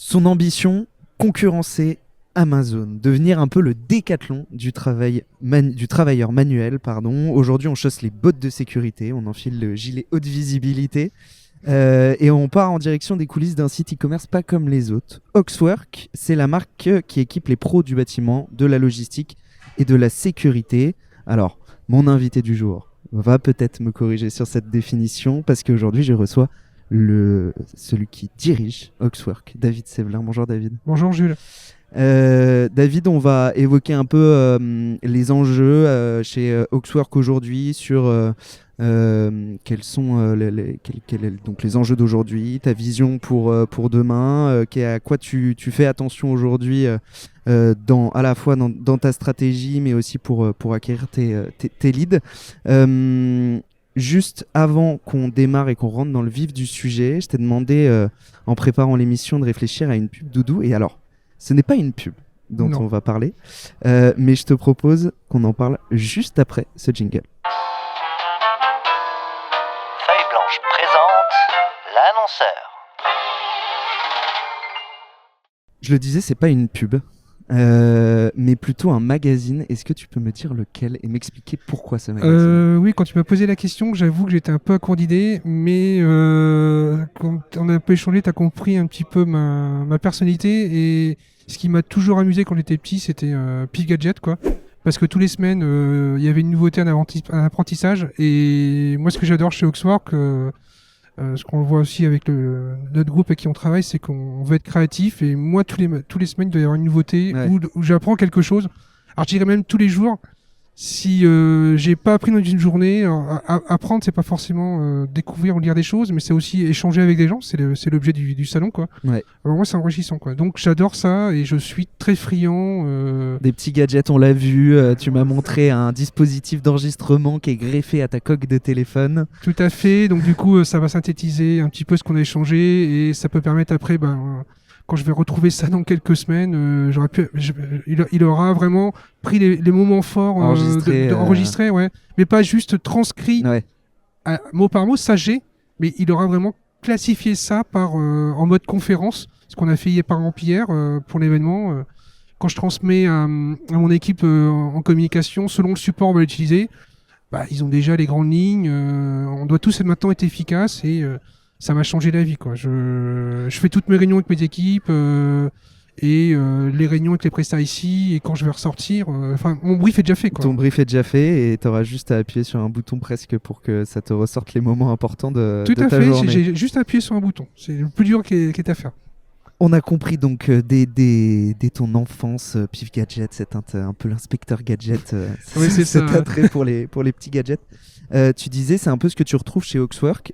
Son ambition, concurrencer Amazon, devenir un peu le décathlon du travailleur manuel. Aujourd'hui, on chausse les bottes de sécurité, on enfile le gilet haute visibilité et on part en direction des coulisses d'un site e-commerce pas comme les autres. Oxwork, c'est la marque qui équipe les pros du bâtiment, de la logistique et de la sécurité. Alors, mon invité du jour va peut-être me corriger sur cette définition parce qu'aujourd'hui, je reçois celui qui dirige Oxwork, David Sévelin. Bonjour David. Bonjour Jules. David, on va évoquer un peu les enjeux chez Oxwork aujourd'hui sur quels sont donc les enjeux d'aujourd'hui, ta vision pour demain, à quoi tu fais attention aujourd'hui à la fois dans ta stratégie mais aussi pour acquérir tes leads. Juste avant qu'on démarre et qu'on rentre dans le vif du sujet, je t'ai demandé en préparant l'émission de réfléchir à une pub doudou. Et alors, ce n'est pas une pub dont on va parler, mais je te propose qu'on en parle juste après ce jingle. Feuille Blanche présente l'annonceur. Je le disais, c'est pas une pub, mais plutôt un magazine. Est-ce que tu peux me dire lequel et m'expliquer pourquoi ce magazine ? Oui, quand tu m'as posé la question, j'avoue que j'étais un peu à court d'idées, mais quand on a un peu échangé, tu as compris un petit peu ma personnalité. Et ce qui m'a toujours amusé quand j'étais petit, c'était Pif Gadget, quoi. Parce que tous les semaines, il y avait une nouveauté, un apprentissage. Et moi, ce que j'adore chez Oxwork, ce qu'on voit aussi avec notre groupe avec qui on travaille, c'est qu'on veut être créatif. Et moi, tous les semaines, il doit y avoir une nouveauté où j'apprends quelque chose. Alors, je dirais même tous les jours. Si j'ai pas appris dans une journée, apprendre, c'est pas forcément découvrir ou lire des choses, mais c'est aussi échanger avec des gens. C'est l'objet du salon, quoi. Ouais. Alors moi, c'est enrichissant, quoi. Donc, j'adore ça et je suis très friand. Des petits gadgets, on l'a vu. Tu m'as montré un dispositif d'enregistrement qui est greffé à ta coque de téléphone. Tout à fait. Donc, du coup, ça va synthétiser un petit peu ce qu'on a échangé et ça peut permettre après, quand je vais retrouver ça dans quelques semaines, il aura vraiment pris les moments forts enregistrés, ouais. Mais pas juste transcrit mot par mot, ça j'ai, mais il aura vraiment classifié ça en mode conférence, ce qu'on a fait par exemple hier pour l'événement. Quand je transmets à mon équipe en communication, selon le support on va l'utiliser, ils ont déjà les grandes lignes, on doit tous maintenant être efficaces et ça m'a changé la vie, quoi. Je fais toutes mes réunions avec mes équipes et les réunions avec les prestats ici, et quand je vais ressortir, mon brief est déjà fait, quoi. Ton brief est déjà fait et tu auras juste à appuyer sur un bouton presque pour que ça te ressorte les moments importants de ta journée. Tout à fait, j'ai juste appuyé sur un bouton. C'est le plus dur qui est à faire. On a compris donc dès ton enfance, Pif Gadget, c'est un peu l'inspecteur gadget, oui, c'est cet ça. attrait pour les petits gadgets. Tu disais, c'est un peu ce que tu retrouves chez Oxwork.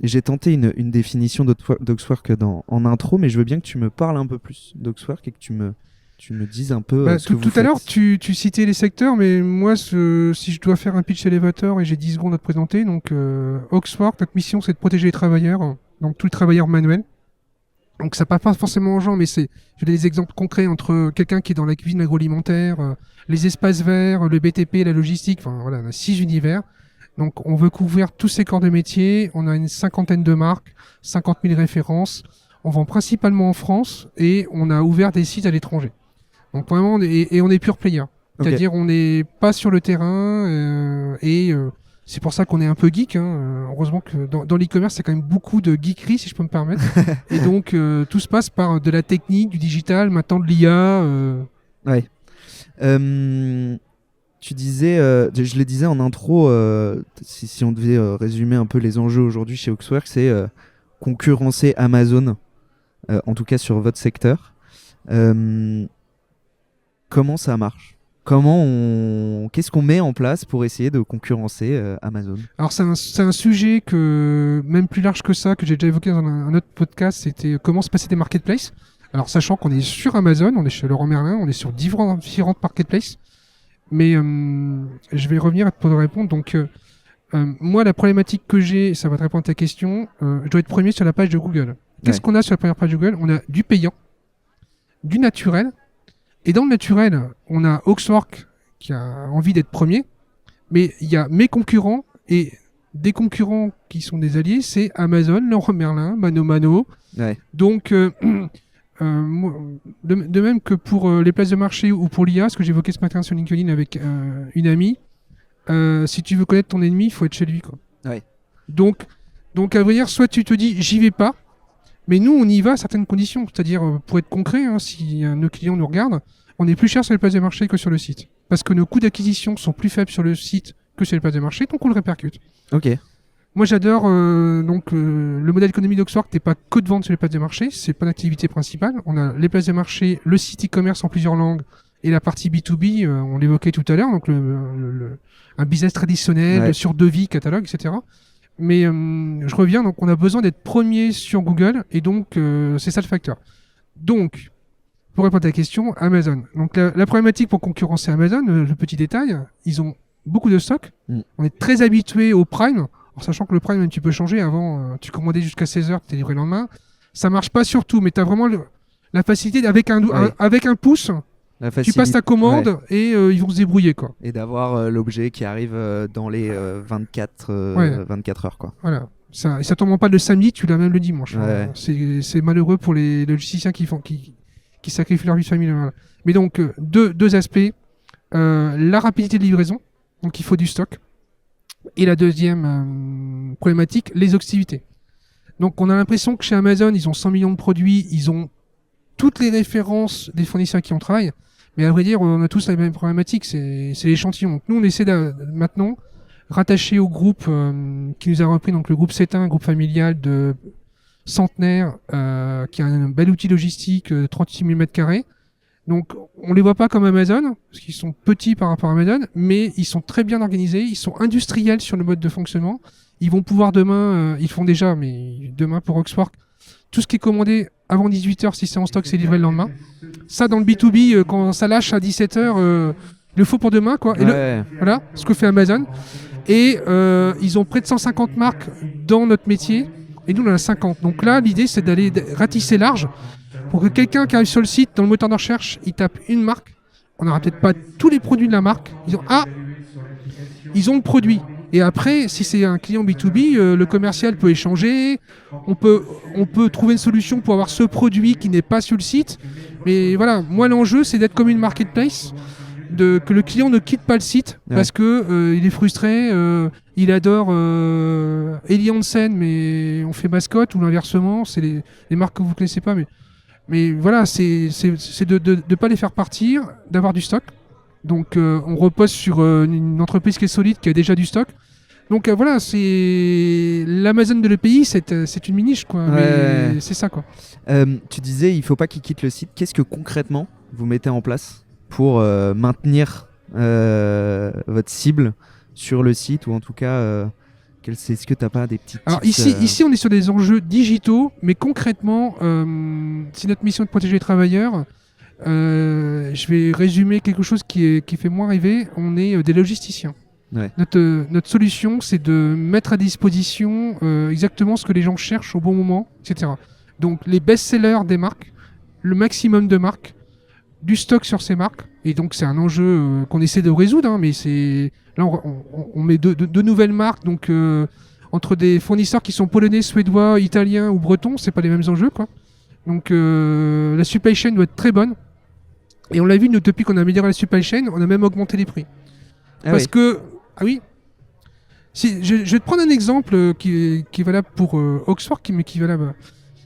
J'ai tenté une définition d'Oxwork en intro, mais je veux bien que tu me parles un peu plus d'Oxwork et que tu me dises un peu ce que vous faites. Tout à l'heure, tu citais les secteurs, mais moi, si je dois faire un pitch elevator et j'ai 10 secondes à te présenter, donc Oxwork, notre mission, c'est de protéger les travailleurs, donc tous les travailleurs manuels. Donc ça passe pas forcément aux gens, mais j'ai des exemples concrets entre quelqu'un qui est dans la cuisine agroalimentaire, les espaces verts, le BTP, la logistique, on a 6 univers. Donc on veut couvrir tous ces corps de métier, on a une 50aine de marques, 50 000 références, on vend principalement en France et on a ouvert des sites à l'étranger. Donc vraiment, on est pure player. C'est-à-dire on n'est pas sur le terrain c'est pour ça qu'on est un peu geek. Heureusement que dans l'e-commerce, c'est quand même beaucoup de geekerie, si je peux me permettre. Et donc, tout se passe par de la technique, du digital, maintenant de l'IA. Ouais. Tu disais, je le disais en intro, si on devait résumer un peu les enjeux aujourd'hui chez Oxwork, c'est concurrencer Amazon, en tout cas sur votre secteur. Comment ça marche ? Qu'est-ce qu'on met en place pour essayer de concurrencer Amazon ? Alors c'est un sujet même plus large que ça, que j'ai déjà évoqué dans un autre podcast, c'était comment se passer des marketplaces. Alors sachant qu'on est sur Amazon, on est chez Leroy Merlin, on est sur différentes marketplaces, mais je vais revenir pour te répondre. Donc moi la problématique que j'ai, ça va te répondre à ta question, je dois être premier sur la page de Google. Qu'est-ce qu'on a sur la première page de Google ? On a du payant, du naturel. Et dans le naturel, on a Oxwork qui a envie d'être premier, mais il y a mes concurrents et des concurrents qui sont des alliés, c'est Amazon, Leroy Merlin, Mano Mano. Ouais. Donc, de même que pour les places de marché ou pour l'IA, ce que j'évoquais ce matin sur LinkedIn avec une amie, si tu veux connaître ton ennemi, il faut être chez lui, quoi. Ouais. Donc à vrai dire, soit tu te dis j'y vais pas, mais nous on y va à certaines conditions. C'est-à-dire, pour être concret, hein, si nos clients nous regardent, on est plus cher sur les places de marché que sur le site. Parce que nos coûts d'acquisition sont plus faibles sur le site que sur les places de marché, donc on le répercute. Ok. Moi j'adore le modèle économique d'Oxwork n'est pas que de vendre sur les places de marché, c'est pas l'activité principale. On a les places de marché, le site e-commerce en plusieurs langues et la partie B2B, on l'évoquait tout à l'heure, donc un business traditionnel, Ouais. sur devis, catalogue, etc. Mais je reviens, donc on a besoin d'être premier sur Google et donc c'est ça le facteur. Donc, pour répondre à ta question, Amazon. Donc la problématique pour concurrencer Amazon, le petit détail, ils ont beaucoup de stock. Mm. On est très habitué au Prime, en sachant que le Prime, même, tu peux changer. Avant, tu commandais jusqu'à 16h, tu es livré le lendemain. Ça marche pas sur tout, mais tu as vraiment la facilité avec Ouais. avec un pouce, La tu passes ta commande ouais. et ils vont se débrouiller, quoi. Et d'avoir l'objet qui arrive dans les 24 heures, quoi. Voilà. Ça, et ça tombe pas le samedi, tu l'as même le dimanche. Ouais. C'est malheureux pour les logisticiens qui sacrifient leur vie familiale. Voilà. Mais donc, deux aspects. La rapidité de livraison, donc il faut du stock. Et la deuxième problématique, l'exhaustivité. Donc on a l'impression que chez Amazon, ils ont 100 millions de produits, ils ont toutes les références des fournisseurs qui on travaille. Mais à vrai dire, on a tous la même problématique, c'est l'échantillon. Donc nous, on essaie maintenant, rattaché au groupe qui nous a repris, donc le groupe C1, un groupe familial de centenaires, qui a un bel outil logistique, 36 000 m². Donc, on les voit pas comme Amazon, parce qu'ils sont petits par rapport à Amazon, mais ils sont très bien organisés, ils sont industriels sur le mode de fonctionnement. Ils vont pouvoir demain, ils font déjà, mais demain pour Oxwork, tout ce qui est commandé avant 18h, si c'est en stock, c'est livré le lendemain. Ça, dans le B2B, quand ça lâche à 17h, le faut pour demain, quoi. Et Ouais. voilà, ce que fait Amazon. Et ils ont près de 150 marques dans notre métier, et nous, on en a 50. Donc là, l'idée, c'est d'aller ratisser large, pour que quelqu'un qui arrive sur le site, dans le moteur de recherche, il tape une marque. On n'aura peut-être pas tous les produits de la marque. Ils ont le produit. Et après, si c'est un client B2B, le commercial peut échanger. On peut trouver une solution pour avoir ce produit qui n'est pas sur le site. Mais voilà, moi l'enjeu, c'est d'être comme une marketplace, que le client ne quitte pas le site parce que il est frustré. Il adore Eli Hansen, mais on fait mascotte, ou l'inversement. C'est les marques que vous ne connaissez pas, mais voilà, c'est de ne pas les faire partir, d'avoir du stock. Donc on repose sur une entreprise qui est solide, qui a déjà du stock. Donc voilà, c'est l'Amazon de l'EPI, c'est une mini-niche, quoi. Ouais. Mais c'est ça, quoi. Tu disais, il faut pas qu'ils quittent le site. Qu'est-ce que concrètement vous mettez en place pour maintenir votre cible sur le site, ou en tout cas, est-ce que t'as pas des petits Alors tips, ici, on est sur des enjeux digitaux, mais concrètement, si notre mission est de protéger les travailleurs, je vais résumer quelque chose qui fait moins rêver. On est des logisticiens. Ouais. Notre solution, c'est de mettre à disposition exactement ce que les gens cherchent au bon moment, etc. Donc les best-sellers des marques, le maximum de marques, du stock sur ces marques. Et donc c'est un enjeu qu'on essaie de résoudre, hein, mais c'est là on met deux nouvelles marques, donc entre des fournisseurs qui sont polonais, suédois, italiens ou bretons, c'est pas les mêmes enjeux, quoi. Donc la supply chain doit être très bonne. Et on l'a vu, nous, depuis qu'on a amélioré la supply chain, on a même augmenté les prix. Parce que ah oui. Si, je vais te prendre un exemple qui est valable pour Oxford, mais qui est valable.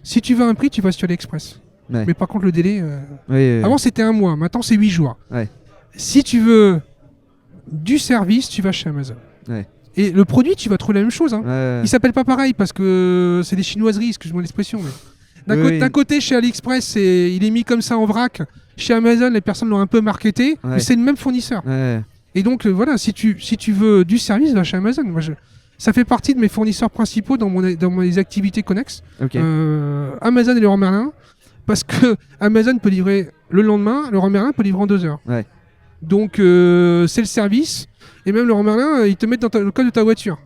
Si tu veux un prix, tu vas sur AliExpress. Ouais. Mais par contre, le délai. Oui. Avant, c'était 1 mois. Maintenant, c'est 8 jours. Ouais. Si tu veux du service, tu vas chez Amazon. Ouais. Et le produit, tu vas trouver la même chose. Hein. Ouais. Il s'appelle pas pareil parce que c'est des chinoiseries, excuse-moi l'expression. Mais... D'un côté, chez AliExpress, il est mis comme ça en vrac. Chez Amazon, les personnes l'ont un peu marketé. Ouais. Mais c'est le même fournisseur. Ouais. Et donc voilà, si tu veux du service, va chez Amazon. Moi, ça fait partie de mes fournisseurs principaux dans mes activités connexes. Okay. Amazon et Leroy Merlin, parce que Amazon peut livrer le lendemain, Leroy Merlin peut livrer en 2 heures. Ouais. Donc c'est le service, et même Leroy Merlin, ils te mettent dans le code de ta voiture.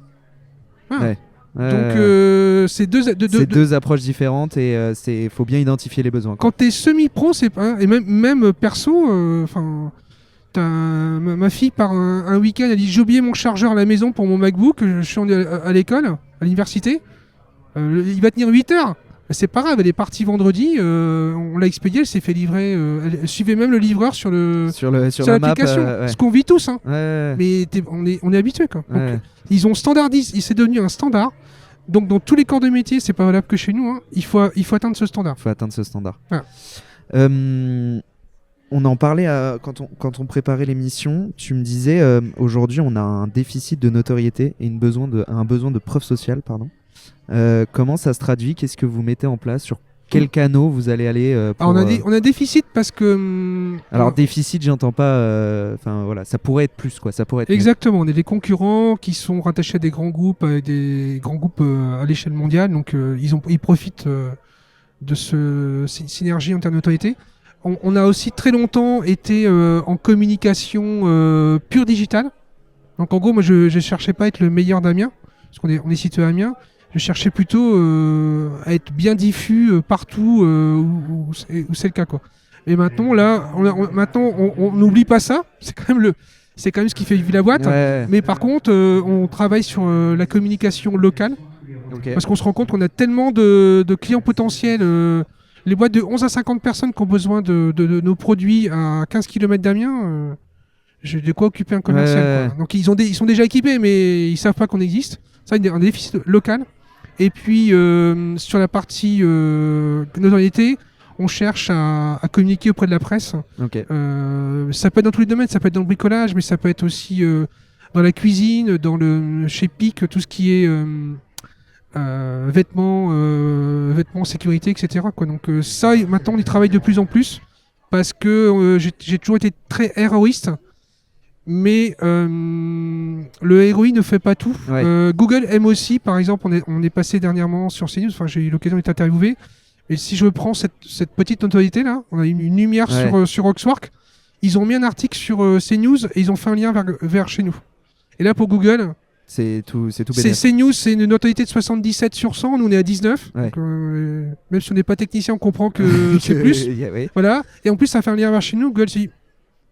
Ah. Ouais. Donc c'est deux approches différentes, et faut bien identifier les besoins, quoi. Quand t'es semi-pro, c'est pas, et même perso, ma fille part un week-end, elle dit j'ai oublié mon chargeur à la maison pour mon MacBook, je suis à l'école, à l'université, il va tenir 8 heures. C'est pas grave, elle est partie vendredi, on l'a expédiée, elle s'est fait livrer, elle suivait même le livreur sur sur sur la map. l'application, Ouais. ce qu'on vit tous, hein. Ouais. Mais on est habitué, quoi. Donc, Ouais. ils ont standardisé, c'est devenu un standard. Donc dans tous les corps de métier, c'est pas valable que chez nous, hein, il faut atteindre ce standard. Faut atteindre ce standard. Voilà. On en parlait quand on préparait l'émission. Tu me disais aujourd'hui on a un déficit de notoriété et un besoin de preuve sociale, pardon. Comment ça se traduit? Qu'est-ce que vous mettez en place? Sur quels canaux vous allez aller pour, Alors on a déficit parce que Alors déficit, j'entends pas. Enfin voilà, ça pourrait être plus quoi. Ça pourrait être mieux. exactement, on est des concurrents qui sont rattachés à des grands groupes, à l'échelle mondiale, donc ils profitent de synergie en termes de notoriété. On a aussi très longtemps été en communication pure digitale. Donc en gros, moi je cherchais pas à être le meilleur d'Amiens, parce on est situé à Amiens. Je cherchais plutôt à être bien diffus partout où c'est le cas, quoi. Et maintenant, là, on n'oublie pas ça. C'est quand même ce qui fait vivre la boîte. Ouais. Mais par contre, on travaille sur la communication locale. Ok. Parce qu'on se rend compte qu'on a tellement de clients potentiels. Les boîtes de 11 à 50 personnes qui ont besoin de nos produits à 15 km d'Amiens, j'ai de quoi occuper un commercial. Ouais. Quoi. Donc ils sont déjà équipés, mais ils savent pas qu'on existe. Ça, un déficit local. Et puis sur la partie notoriété, on cherche à communiquer auprès de la presse. Ok. Ça peut être dans tous les domaines, ça peut être dans le bricolage, mais ça peut être aussi dans la cuisine, chez PIC, tout ce qui est vêtements, sécurité, etc. Quoi. Donc ça, maintenant, on y travaille de plus en plus parce que j'ai toujours été très héroïste. Mais le héroïne ne fait pas tout. Ouais. Google aime aussi, par exemple, on est passé dernièrement sur CNews, enfin j'ai eu l'occasion d'être interviewé. Et si je prends cette petite notoriété là, on a une lumière sur Oxwork, ils ont mis un article sur CNews et ils ont fait un lien vers chez nous. Et là pour Google, c'est tout bénef. CNews, c'est une notoriété de 77 sur 100, nous on est à 19. Ouais. Donc, même si on n'est pas technicien, on comprend que c'est plus. Ouais. Voilà. Et en plus, ça fait un lien vers chez nous. Google s'est dit,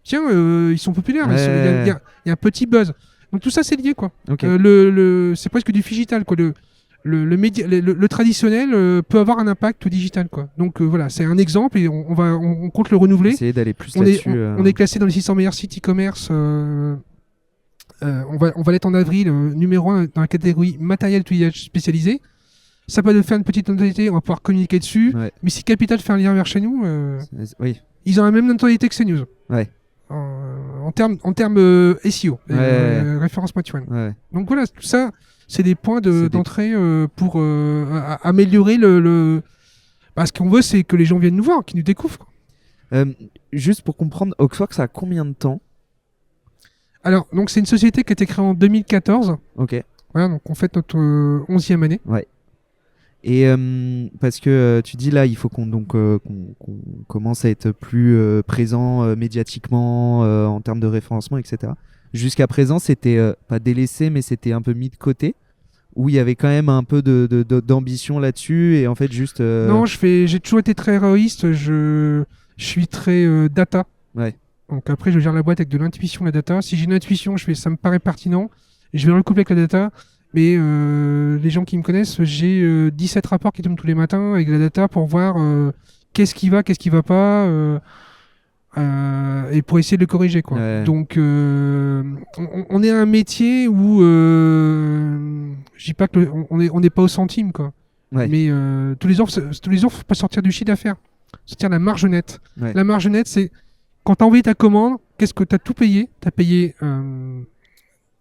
tiens, ils sont populaires, il y a un petit buzz. Donc tout ça, c'est lié, quoi. Ok. C'est presque du digital, quoi. Le traditionnel peut avoir un impact digital, quoi. Donc voilà, c'est un exemple et on compte le renouveler. Essayer d'aller plus On là-dessus. on est classé dans les 600 meilleurs sites e-commerce. On va l'être en avril, numéro 1 dans la catégorie matériel d'utilisation spécialisé. Ça peut faire une petite notoriété, on va pouvoir communiquer dessus. Ouais. Mais si Capital fait un lien vers chez nous, Oui. ils ont la même notoriété que CNews. Ouais. En termes SEO, référencement naturel. Ouais. Donc voilà, tout ça, c'est des points C'est d'entrée pour améliorer ce qu'on veut, c'est que les gens viennent nous voir, qu'ils nous découvrent. Quoi. Juste pour comprendre, Oxwork, ça a combien de temps? Alors, donc c'est une société qui a été créée en 2014. Ok. Voilà, donc on fête notre 11e année. Ouais. Et parce que tu dis là, il faut qu'on commence à être plus présent médiatiquement en termes de référencement, etc. Jusqu'à présent, c'était pas délaissé, mais c'était un peu mis de côté, où il y avait quand même un peu d'ambition là-dessus, et en fait juste... Non, j'ai toujours été très héroïste, je suis très data. Ouais. Donc après, je gère la boîte avec de l'intuition, la data. Si j'ai une intuition, ça me paraît pertinent, et je vais le recoupler avec la data. Mais les gens qui me connaissent, j'ai 17 rapports qui tombent tous les matins avec la data pour voir qu'est-ce qui va pas, et pour essayer de le corriger, quoi. Ouais. Donc on est un métier où je dis pas que on n'est pas au centime, quoi. Ouais. Mais tous les jours, faut pas sortir du chiffre d'affaires, sortir la marge nette. Ouais. La marge nette, c'est quand tu as envoyé ta commande, qu'est-ce que tu as tout payé? Tu as payé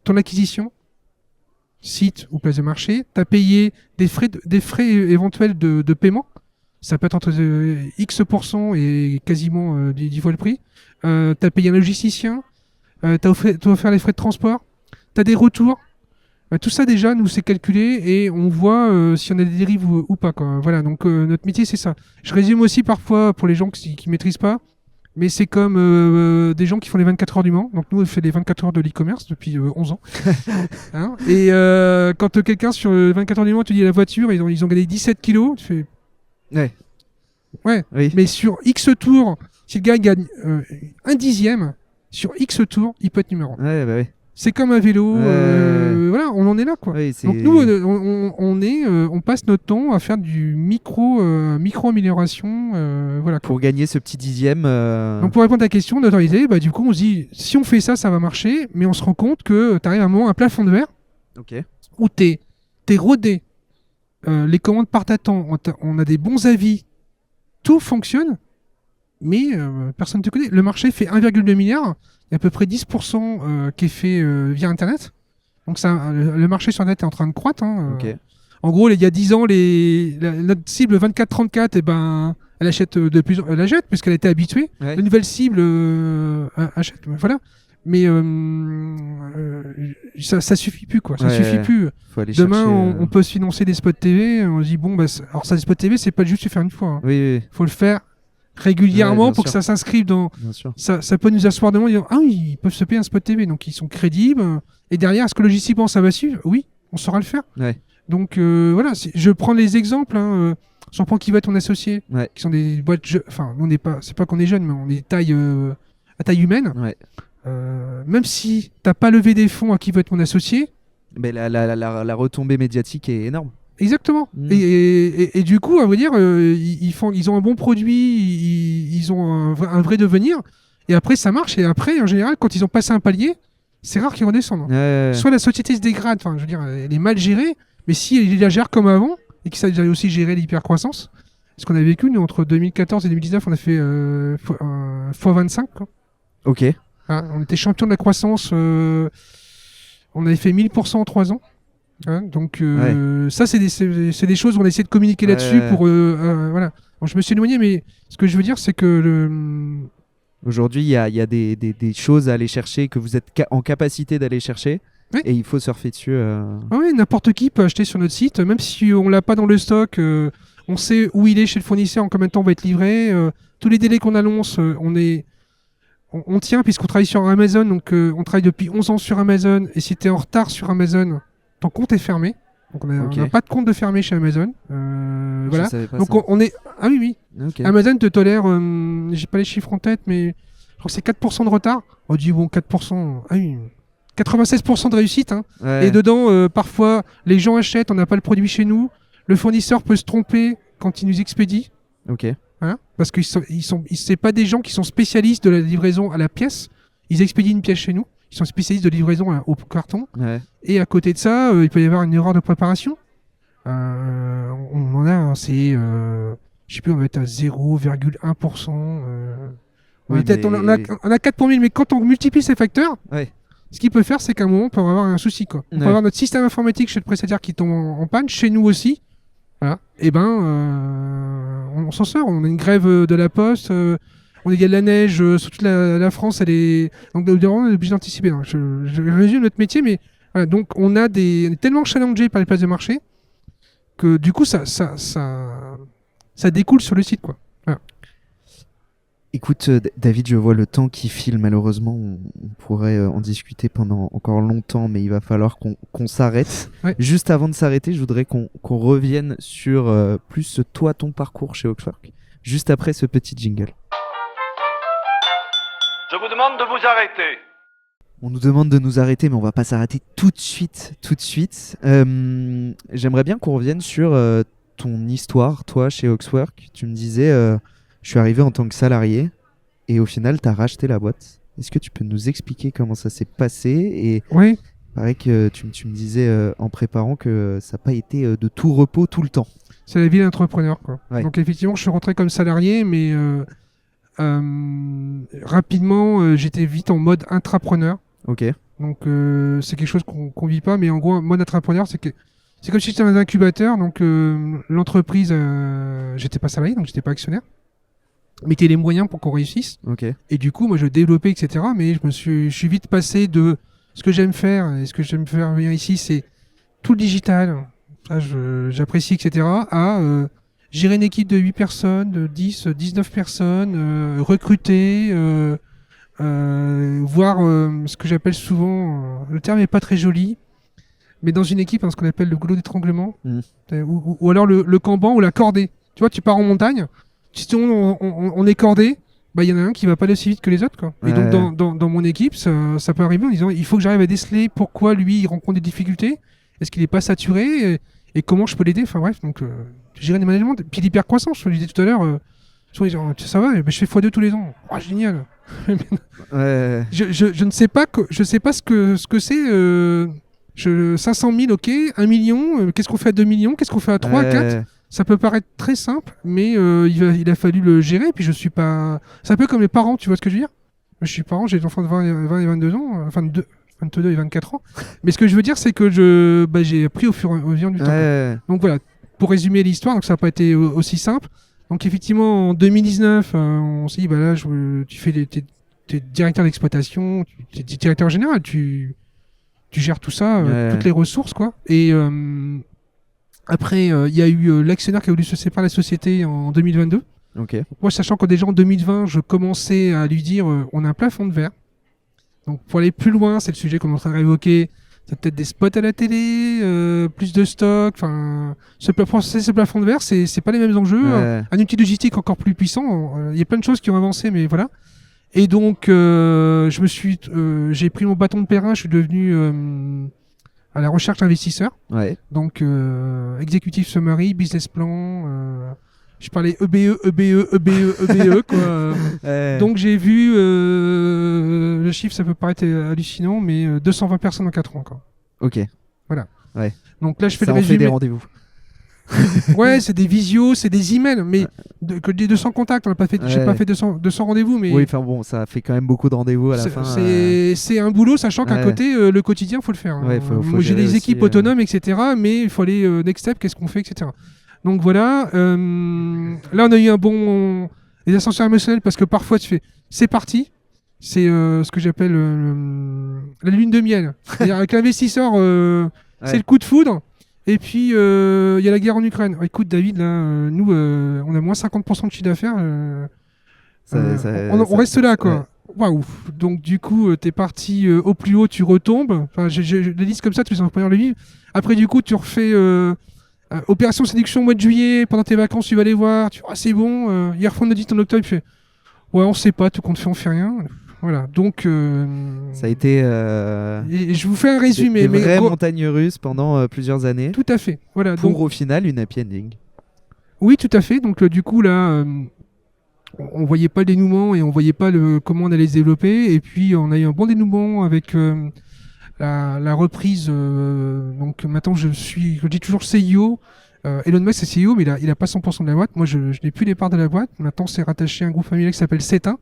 ton acquisition, site ou place de marché, tu as payé des frais éventuels de paiement, ça peut être entre X% et quasiment 10 fois le prix, tu as payé un logisticien, tu as offert les frais de transport, tu as des retours, tout ça déjà, nous c'est calculé et on voit si on a des dérives ou pas, quoi. Voilà, donc notre métier c'est ça. Je résume aussi parfois pour les gens qui maîtrisent pas, mais c'est comme des gens qui font les 24 heures du Mans. Donc nous, on fait les 24 heures de l'e-commerce depuis 11 ans. Hein, et quand quelqu'un sur 24 heures du Mans te dit la voiture, ils ont gagné 17 kilos, tu fais... Ouais. Ouais, Oui. mais sur X tours, si le gars gagne un dixième, sur X tours, il peut être numéro 1. Ouais, bah oui. C'est comme un vélo. Voilà, on en est là, quoi. Oui, c'est- Donc nous, on passe notre temps à faire du micro-amélioration. Voilà, quoi. Pour gagner ce petit dixième. Donc pour répondre à ta question d'autorité, bah, du coup on se dit, si on fait ça, ça va marcher, mais on se rend compte que tu arrives à un moment, un plafond de verre, Ok. où t'es rodé, les commandes partent à temps, on a des bons avis, tout fonctionne, mais personne ne te connaît. Le marché fait 1,2 milliard, il y a à peu près 10% qui est fait via Internet. Donc ça, le marché sur Internet est en train de croître. Hein. Ok. En gros, il y a 10 ans, notre cible 24-34, eh ben, elle achète elle achète puisqu'elle a été habituée. Ouais. La nouvelle cible achète. Voilà. Mais ça suffit plus, quoi. Ça Ouais, suffit ouais. plus. Faut aller Demain, chercher. on peut se financer des spots TV. On se dit, bon, bah, alors ça, des spots TV, c'est pas juste se faire une fois. Hein. Oui, oui, Faut le faire régulièrement Ouais, bien pour que sûr. ça s'inscrive dans. bien sûr. Ça peut nous asseoir devant et dire, ah oui, ils peuvent se payer un spot TV. Donc ils sont crédibles. Et derrière, est-ce que logistiquement ça va suivre? Oui, on saura le faire. Ouais. Donc voilà, je prends les exemples. Hein, j'en prends qui va être ton associé, Ouais. qui sont des boîtes. Enfin, on n'est pas, c'est pas qu'on est jeune, mais on est à taille humaine. Ouais. Même si t'as pas levé des fonds à qui va être mon associé, Mais la retombée médiatique est énorme. exactement. Mm. Et du coup, à vrai dire, ils ont un bon produit, ils ont un vrai devenir. Et après, ça marche. Et après, en général, quand ils ont passé un palier, c'est rare qu'ils redescendent. Ouais. Soit la société se dégrade, enfin, je veux dire, elle est mal gérée, mais si elle la gère comme avant, et qu'ils savent aussi gérer l'hypercroissance, ce qu'on a vécu, nous, entre 2014 et 2019, on a fait x25. Quoi. Ok. Hein, on était champion de la croissance, on avait fait 1000% en 3 ans. Hein, donc, ça, c'est des choses où on a essayé de communiquer là-dessus Ouais. pour. Voilà. Bon, je me suis éloigné, mais ce que je veux dire, c'est que Aujourd'hui, il y a des choses à aller chercher que vous êtes en capacité d'aller chercher. Oui. Et il faut surfer dessus. ah ouais, n'importe qui peut acheter sur notre site, même si on l'a pas dans le stock, on sait où il est chez le fournisseur, en combien de temps on va être livré. Tous les délais qu'on annonce, on tient puisqu'on travaille sur Amazon, donc on travaille depuis 11 ans sur Amazon, et si tu es en retard sur Amazon, ton compte est fermé. Donc on n'a pas de compte de fermé chez Amazon. Voilà. Je savais pas Donc ça. on est... Ah oui, oui. Ok. Amazon te tolère, j'ai pas les chiffres en tête, mais je crois que c'est 4% de retard. On dit bon, 4%, ah oui, 96% de réussite. Hein. Ouais. Et dedans, parfois, les gens achètent, on n'a pas le produit chez nous. Le fournisseur peut se tromper quand il nous expédie. Ok. Hein, parce que c'est pas des gens qui sont spécialistes de la livraison à la pièce. Ils expédient une pièce chez nous. Ils sont spécialistes de livraison au carton. Ouais. Et à côté de ça, il peut y avoir une erreur de préparation. On en a, hein, je sais plus, on va être à 0,1%. On, Oui, est peut-être- mais- on a 4 pour 1000, mais quand on multiplie ces facteurs, Ouais. ce qu'il peut faire, c'est qu'à un moment, on peut avoir un souci. Quoi. On peut Ouais. avoir notre système informatique chez le prestataire qui tombe en panne, chez nous aussi. Voilà. Et ben, on s'en sort. On a une grève de la poste. Il y a de la neige sur toute la France. Donc, on est obligé d'anticiper. Donc, je résume notre métier, mais voilà, donc on est tellement challengé par les places de marché que du coup, ça découle sur le site, quoi. Voilà. Écoute, David, je vois le temps qui file. Malheureusement, on pourrait en discuter pendant encore longtemps, mais il va falloir qu'on s'arrête. Ouais. Juste avant de s'arrêter, je voudrais qu'on revienne sur plus toi, ton parcours chez Oxwork, juste après ce petit jingle. Je vous demande de vous arrêter. On nous demande de nous arrêter, mais on va pas s'arrêter tout de suite. J'aimerais bien qu'on revienne sur ton histoire, toi, chez Oxwork. Tu me disais, je suis arrivé en tant que salarié, et au final, tu as racheté la boîte. Est-ce que tu peux nous expliquer comment ça s'est passé? Et Oui. pareil que tu me disais en préparant que ça n'a pas été de tout repos tout le temps. C'est la vie d'entrepreneur, quoi. Ouais. Donc effectivement, je suis rentré comme salarié, mais rapidement, j'étais vite en mode intrapreneur. Ok. Donc c'est quelque chose qu'on vit pas, mais en gros, mode intrapreneur, c'est comme si j'étais dans un incubateur. Donc l'entreprise, j'étais pas salarié, donc j'étais pas actionnaire. Mettez les moyens pour qu'on réussisse. Ok. Et du coup, moi, je développais, etc. Mais je suis vite passé de ce que j'aime faire, et ce que j'aime faire venir ici, c'est tout le digital. Ça, j'apprécie, etc. À gérer une équipe de 8 personnes, de 10, 19 personnes, recruter, voir ce que j'appelle souvent, le terme n'est pas très joli, mais dans une équipe, hein, ce qu'on appelle le goulot d'étranglement, ou alors le Kanban ou la cordée. Tu vois, tu pars en montagne, on est cordé, bah, il y en a un qui va pas aussi vite que les autres, quoi. Et Ouais. donc, dans mon équipe, ça peut arriver en disant, il faut que j'arrive à déceler pourquoi lui, il rencontre des difficultés. Est-ce qu'il est pas saturé et comment je peux l'aider. Enfin bref, donc gérer des management. Puis l'hypercroissance, je le disais tout à l'heure. Souvent, ils disent, ça va, je fais x2 tous les ans. Oh, génial. Ouais. Je ne sais pas, je sais pas ce que c'est. 500 000, ok. 1 million, qu'est-ce qu'on fait à 2 millions? Qu'est-ce qu'on fait à 3, à 4? Ça peut paraître très simple, mais il a fallu le gérer. Et puis je suis pas. C'est un peu comme les parents, tu vois ce que je veux dire? Je suis parent, j'ai des enfants de 20 et 22 ans, enfin 22 et 24 ans. Mais ce que je veux dire, c'est que j'ai appris au fur et à mesure du temps. Ouais. Donc voilà, pour résumer l'histoire, donc ça n'a pas été aussi simple. Donc effectivement, en 2019, on s'est dit, bah là, t'es directeur d'exploitation, t'es directeur général, tu gères tout ça, toutes les ressources, quoi. Et après, il y a eu l'actionnaire qui a voulu se séparer de la société en 2022. Ok. Moi, sachant que déjà en 2020, je commençais à lui dire, on a un plafond de verre. Donc pour aller plus loin, c'est le sujet qu'on est en train de réévoquer. C'est peut-être des spots à la télé, plus de stock. Enfin, ce plafond de verre, c'est pas les mêmes enjeux. Ouais. Un outil logistique encore plus puissant. Il y a plein de choses qui ont avancé, mais voilà. Et donc, j'ai pris mon bâton de pèlerin. Je suis devenu à la recherche d'investisseurs. Ouais. Donc, executive summary, business plan. Je parlais EBE, EBE, EBE, EBE, quoi. Ouais. Donc j'ai vu, le chiffre ça peut paraître hallucinant, mais 220 personnes en 4 ans, quoi. Ok. Donc là je fais Ça le en fait des résumé. rendez-vous. Ouais, c'est des visios, c'est des emails, mais que des 200 contacts, on n'a pas fait, j'ai Ouais. pas fait 200 rendez-vous, mais Oui, enfin bon, ça fait quand même beaucoup de rendez-vous à la fin. c'est un boulot, sachant qu'à Ouais. côté, le quotidien, faut le faire. Hein. Ouais, faut Moi, j'ai gérer des aussi, équipes autonomes, etc., mais il faut aller next step, qu'est-ce qu'on fait, etc. Donc voilà, là on a eu les ascenseurs émotionnels parce que parfois tu fais, c'est parti, c'est ce que j'appelle la lune de miel. C'est-à-dire avec l'investisseur, c'est le coup de foudre. Et puis il y a la guerre en Ukraine. Écoute David, là, nous on a moins 50% de chiffre d'affaires. On reste là, quoi. Waouh. Donc du coup, t'es parti au plus haut, tu retombes. Enfin, je les liste comme ça, tous les entrepreneurs le vivent. Après du coup, tu refais opération séduction au mois de juillet, pendant tes vacances, tu vas les voir, tu vois, c'est bon. Ils refont l'audit en octobre, tu fais, ouais, on sait pas, tout compte fait, on fait rien. Voilà, donc. Ça a été. Et je vous fais un résumé. Des vraies montagnes russes pendant plusieurs années. Tout à fait. Voilà. Pour donc, au final une happy ending. Oui, tout à fait. Donc du coup là, on voyait pas le dénouement et on voyait pas comment on allait se développer. Et puis on a eu un bon dénouement avec la reprise. Donc maintenant je dis toujours CEO. Elon Musk c'est CEO, mais il a pas 100% de la boîte. Moi je n'ai plus les parts de la boîte. Maintenant c'est rattaché à un groupe familial qui s'appelle C1,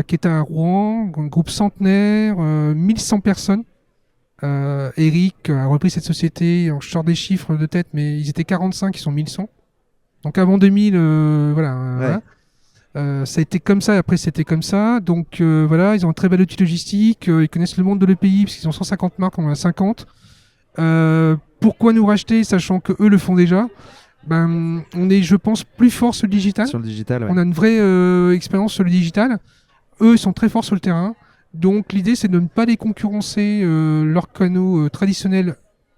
qui est à Rouen, un groupe centenaire, 1100 personnes. Eric a repris cette société. Je sors des chiffres de tête, mais ils étaient 45, ils sont 1100. Donc avant 2000, voilà. Ça a été comme ça, après c'était comme ça. Donc voilà, ils ont un très bel outil logistique, ils connaissent le monde de l'EPI, parce qu'ils ont 150 marques, on en a 50. Pourquoi nous racheter, sachant que eux le font déjà? On est, je pense, plus fort sur le digital. Sur le digital, ouais. On a une vraie expérience sur le digital. Eux, ils sont très forts sur le terrain. Donc l'idée, c'est de ne pas les concurrencer leurs canaux traditionnels,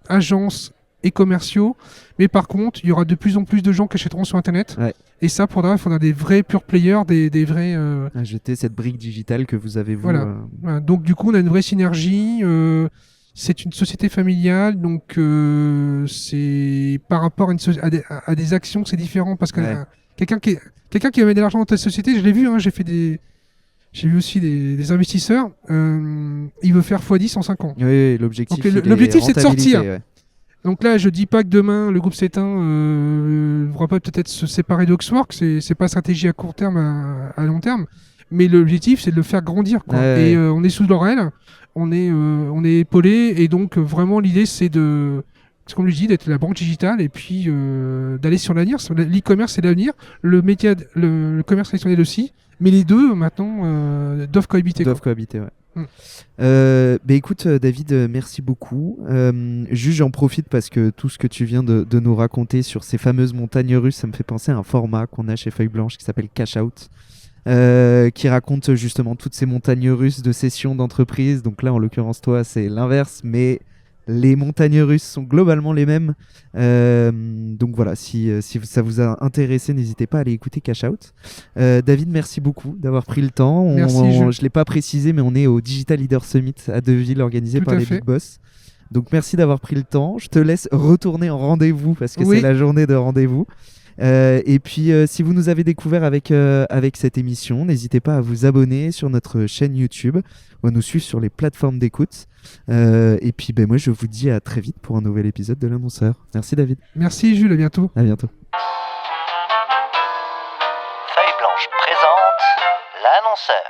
agences et commerciaux. Mais par contre, il y aura de plus en plus de gens qui achèteront sur Internet. Ouais. Et ça, il faudra des vrais pure players, des vrais... Jeter cette brique digitale que vous avez, vous. Voilà. Voilà. Donc du coup, on a une vraie synergie. C'est une société familiale, donc c'est par rapport à des actions, c'est différent. Parce que quelqu'un qui va mettre de l'argent dans ta société, je l'ai vu, hein, j'ai vu aussi des investisseurs, il veut faire x10 en 5 ans. Oui, l'objectif, l'objectif c'est de sortir. Ouais. Donc là, je dis pas que demain, le groupe C1 ne pourra pas peut-être se séparer d'Oxwork, c'est pas stratégie à court terme, à long terme, mais l'objectif c'est de le faire grandir, quoi. Ouais. Et on est sous leur aile, on est épaulé, et donc vraiment l'idée c'est de... Comme je dis, d'être la banque digitale et puis d'aller sur l'avenir. L'e-commerce, c'est l'avenir. Le commerce traditionnel aussi. Mais les deux, maintenant, doivent cohabiter. Doivent cohabiter, ouais. Écoute, David, merci beaucoup. Juste, j'en profite parce que tout ce que tu viens de nous raconter sur ces fameuses montagnes russes, ça me fait penser à un format qu'on a chez Feuille Blanche qui s'appelle Cash Out. Qui raconte justement toutes ces montagnes russes de cession d'entreprise. Donc là, en l'occurrence, toi, c'est l'inverse, mais Les montagnes russes sont globalement les mêmes. Donc voilà, si ça vous a intéressé, n'hésitez pas à aller écouter Cash Out. David, merci beaucoup d'avoir pris le temps. Merci, Jules. Je ne l'ai pas précisé, mais on est au Digital Leader Summit à Deauville, organisé Tout par à les fait. Big Boss. Donc merci d'avoir pris le temps. Je te laisse retourner en rendez-vous parce que Oui. c'est la journée de rendez-vous. Et puis si vous nous avez découvert avec cette émission, n'hésitez pas à vous abonner sur notre chaîne YouTube ou à nous suivre sur les plateformes d'écoute. Et puis moi je vous dis à très vite pour un nouvel épisode de l'annonceur. Merci David, Merci Jules, à bientôt. à bientôt. Feuille Blanche présente l'annonceur.